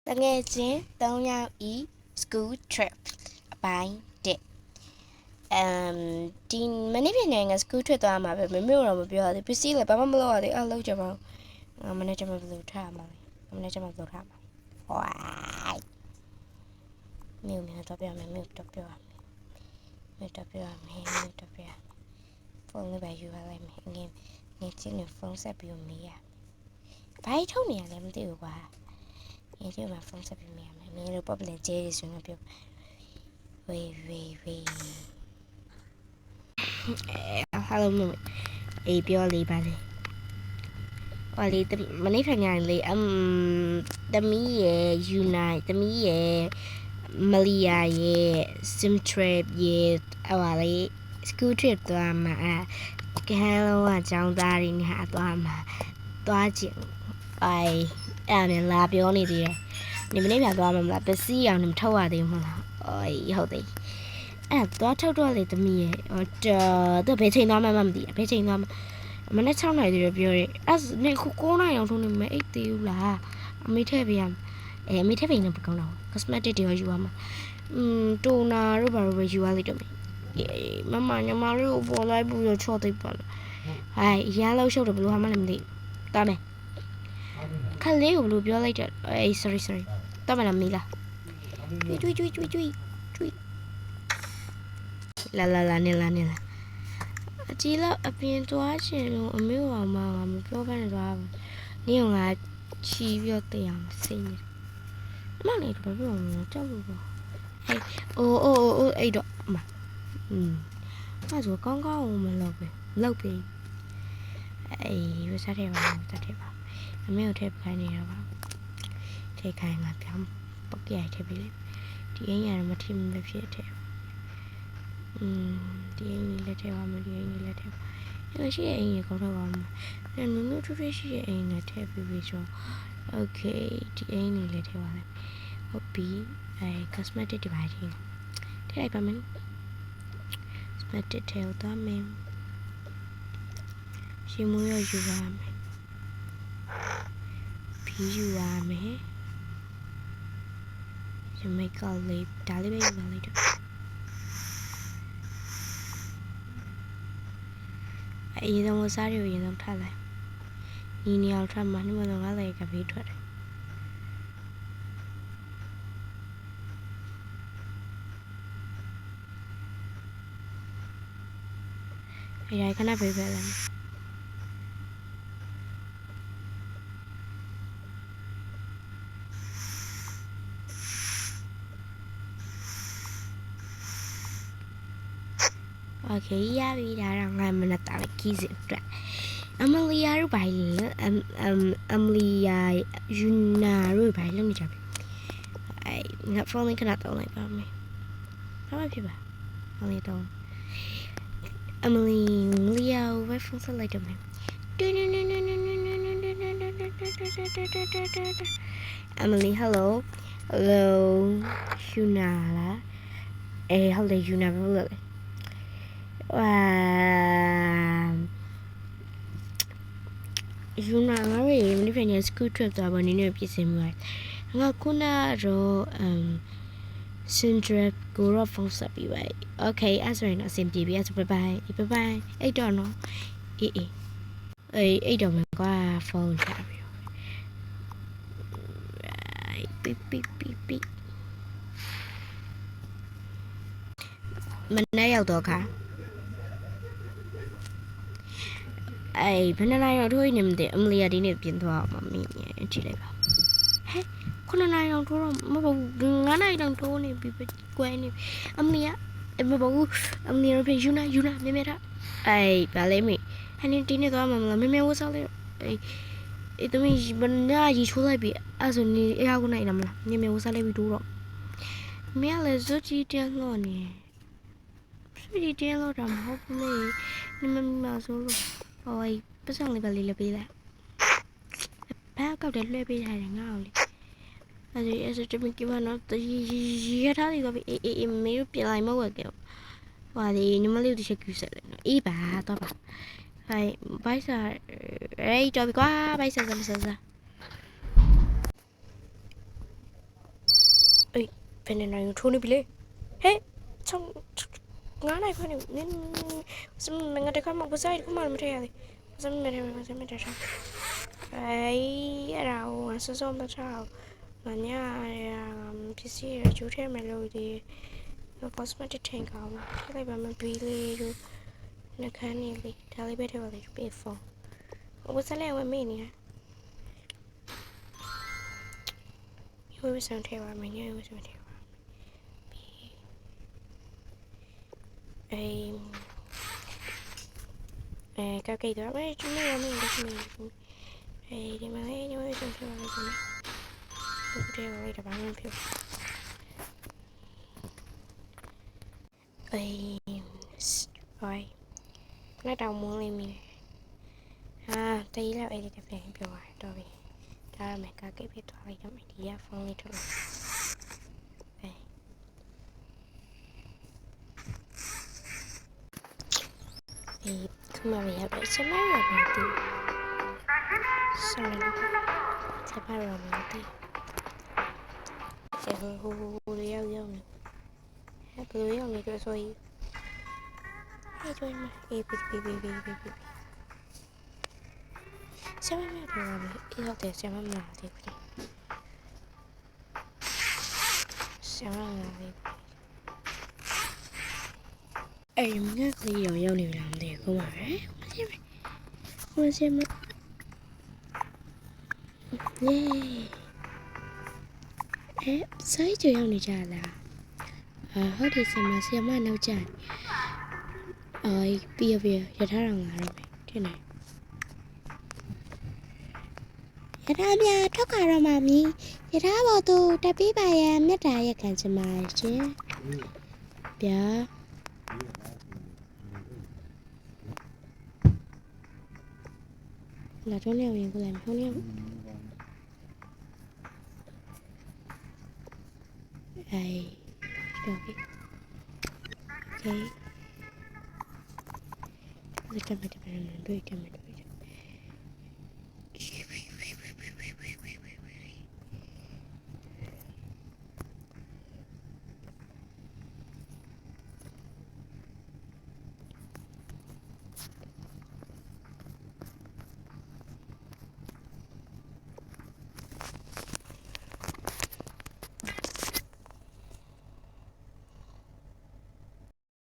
တငယ်ချင်း3ယောက်ဤ school trip အပိုင်း1ဒီမနေ့ပြန်ငါ school trip သွားမှာပဲမမေတော့မပြောရသေးပစ္စည်းလည်းဘာမှမလုပ်ရသေးအဲ့လောက်ကြပါမနေ့ကျမှဘယ်လိုထားမှာလဲမနေ့ကျမှဘယ်လိုထားမှာဝိုင်းမြို့တော့ပြောမယ်မြို့တော့ပြောမယ်ဖုန်းလေးပဲယူရလိုက်မယ်ငယ်ချင်းနဲ့ဖုန်းဆက်ပြီးမေးရဘာထုတ်နေရလဲမသိဘူးကွာဒီလိုမှဖုန်းဆက်ပြီးမေးရမယ်မင်းတို့ public ကျဲရဆိုတော့ပြောဝေး hello အေးပြောလေးပါလေဟောလေမနေ့ထိုင်ရလေသမီးရဲ့ယူနိုင်သမီးရဲ့မလီယာရဲ့ sim trip ရဲ့ဟောလေ school trip သွားမှာကဲလောကကျောင်းသားတွေနဲ့သွားမှာသွားချင်အဲ့နဲ့လာပြောနေသေးတယ်ဒီမနေ့ပြန်သွားမှာမလားပစ္စည်းအောင်မထုတ်ရသေးဘူးမလားဟုတ်တယ်အဲ့သွားထုတ်တော့လေသမီးရဲ့တော့ဘယ်ချိန်သွားမှမသိဘယ်ချိန်သွားမှမနေ့6နာရီတည်းပြောရဲအဲ့နေခု9နာရီအောင်ထုံးနေမယ်အိတ်သေးဘူးလားအမေထည့်ပေးရအမေထည့်ပေးနေပကောင်းတော့ cosmetic တွေယူရမှာတိုနာတို့ဘာလို့ပဲယူရလိမ့်တော့မမညီမလေးကိုပေါ်လိုက်ပြီးတော့ချော့သိပ်ပါလားရမ်းလောက်ရှုပ်တယ်ဘယ်လိုမှလည်းမသိသွားမယ်ခလေးကိုဘယ်လိုပြောလိုက်တယ်sorry တော့မလားမေးလားကျွီလာနေအကြီးလောက်အပြင်သွားချင်လို့အမေကမပြောဘဲနဲ့သွားဘူးနင်းကချီပြီးတော့တေးအောင်စိတ်နေမလေးတော့ဘယ်လိုလဲကြောက်လို့ပေါ့အဲ့တော့မအဲ့ဆိုကောင်းမလုပ်ပဲလောက်ပြီဝစားတယ်ပါအမေကိုထည့်ခိုင်းနေတာပါထည့်ခိုင်းကပြောင်းပုတ်ပြိုက်ထည့်ပြီလေဒီအင်းရမထည့်မဖြစ်တယ်ဒီအင်းလေးလက်ထည့်ပါမယ်ဒီအင်းလေးလက်ထည့်ပါအဲ့ရှိတဲ့အင်းကြီးကောက်တော့ပါမယ်အဲ့နုနုထူးထူးရှိတဲ့အင်းနဲ့ထည့်ပြီးဆိုโอเคဒီအင်းလေးလက်ထည့်ပါမယ်ဟုတ်ပြီcosmetic တွေပါထည့်လိုက်ပါမယ် cosmetic ထည့်တော့မယ်ရှင်မွေးရယူပါမယ်ပြီးယူပါမယ်ရမိတ်ကလေးဒါလေးပဲယူပါလိုက်တော့အရင်ဆုံးစားတွေကိုရင်ဆုံးထားလိုက်ညီနေအောင်ထားမှနှမတော့ငါလည်းကပေးထွက်တယ်ခဏပေးပဲလားโอเคရပြီဒါတော့ငါမနက်တာခီးစစ်အတွက်အမလီယာတို့ဘာလဲအမလီယာယူနာတို့ဘာလဲမကြဘူးငါဖုန်းလေးခဏတောင်းလိုက်ပါမယ်ဘာမှဖြစ်ပါဖုန်းလေးတောင်းအမလီယာဝယ်ဖုန်းဆက်လိုက်တော့မယ်အမလီ hello ယူနာလားဟုတ်တယ်ယူနာဘယ်လိုလဲယူနာငါရေမနေ့ပြန် school trip သွားပါနေနေပြင်ဆင်မှုငါခုနတော့Sindra ကိုတော့ဖုန်းဆက်ပြီးပါ okay အဲ့ဆိုရင်အဆင်ပြေပြီအဲ့ဆို bye bye အဲ့တော့နော်အဲ့တော့မယ်ကွာဖုန်းချပြီးပိမနေ့ရောက်တော့ခါဘယ်နှစ်ရောက်ထိုးနေမသိအမလီယာဒီနေ့ပြင်သွားအောင်မင်းကြည့်လိုက်ပါ9နိုင်အောင်ထိုးတော့မဟုတ်ဘူး9နိုင်အောင်ထိုးနေပြီကွဲနေအမလီယာမဟုတ်ဘူးအမလီယာပြင်ယူနာမြဲထားဗာလေးမေဟန်ဒီနေ့သွားမှာမလားမြဲဝစားလေးတမီးဘနာကြီးချိုးလိုက်ပြီအဲ့ဆိုနေအရာကိုနိုင်လားမလားမြဲဝစားလေးပြီးထိုးတော့မင်းလည်းဇွတ်ကြီးတဲလို့နေဆွေတဲလို့တော့မဟုတ်ဘူးလေနမဆိုလို့ပတ်စံလေးပဲလေးပေးလိုက်ဘာကောက်တယ်လွှဲပေးထားတယ်ငါ့ကိုလေအဲ့ဒါတမီးကဘာနော်ရထားလေးတော့အေးမေးပြလိုက်မဟုတ်ကဲဟာဒီညီမလေးတို့ချက်ကူးဆက်လိုက်နော်အေးပါတော့ပါဘိုက်စားတော်ပြီကွာဘိုက်စား အေးဘယ်နဲ့နိုင်ထိုးနေပြီလေဟဲ့ချောင်းငါးနိုင်ခွနေနင်းစမငါတခါမှဘဆိုင်ကမှမထရသေးစမမထထားအေးအဲ့ဒါဟိုစစုံမထားမညာပစ္စည်းရကျိုးထဲမှာလို့ဒီ cosmetic ထင်ကောင်းခလိုက်ပါမဘီလေးတို့နှခမ်းနေလေဒါလေးပဲထည့်ပါလေပေးဖုန်းဝစလဲဝမေးနေတာရိုးစံထဲပါမင်းရိုးစံထဲပါကောက်ကိတ်တော့မင်းကျမရမင်းဒီမှာလေးရိုးစံထဲပါလေဒီထဲပါလေတပါမဖြစ်ဟိုင်းလက်တောင်မွန်းလေးမိဟာတကြီးလောက်အဲ့ဒီတစ်ပြန်ပြောပါတော့ပြီဒါရမယ်ကောက်ကိတ်ပြသွားလိုက်တော့မယ်ဒီကဖုန်းလေးထုတ်လိုက်ခမရပဲစမရပဲတူဆောင်းလို့စပါရမယ်တူဟိုရောက်နေဘယ်လိုရောက်နေကြဆိုရင်ဟဲ့ကျွေးမအေးပြီဆရာမပြောရမယ်အေးဟုတ်တယ်ဆရာမမလာသေးဘူးဆရာမလာသေးဘူးအေးငါကလေးရောက်နေပြီလားမသိဘူးပါပဲမဆရာမဆိုင်ကြရောက်နေကြလားဟုတ်တယ်ဆရာမနောက်ကျပြီးရထားတော်လာတော့မယ်ထင်တယ်ရထားပြထောက်ခါတော့မှမီရထားပေါ်သူတက်ပြီးပါရန်မြတ်တာရက်ခံချင်ပါရှင်ဗျာလာတော့နေရင်ကိုလည်းမဟုတ်နေတော့ပြီโอเคဒီကမ္ဘာတပန်ဘယ်ကမ္ဘာ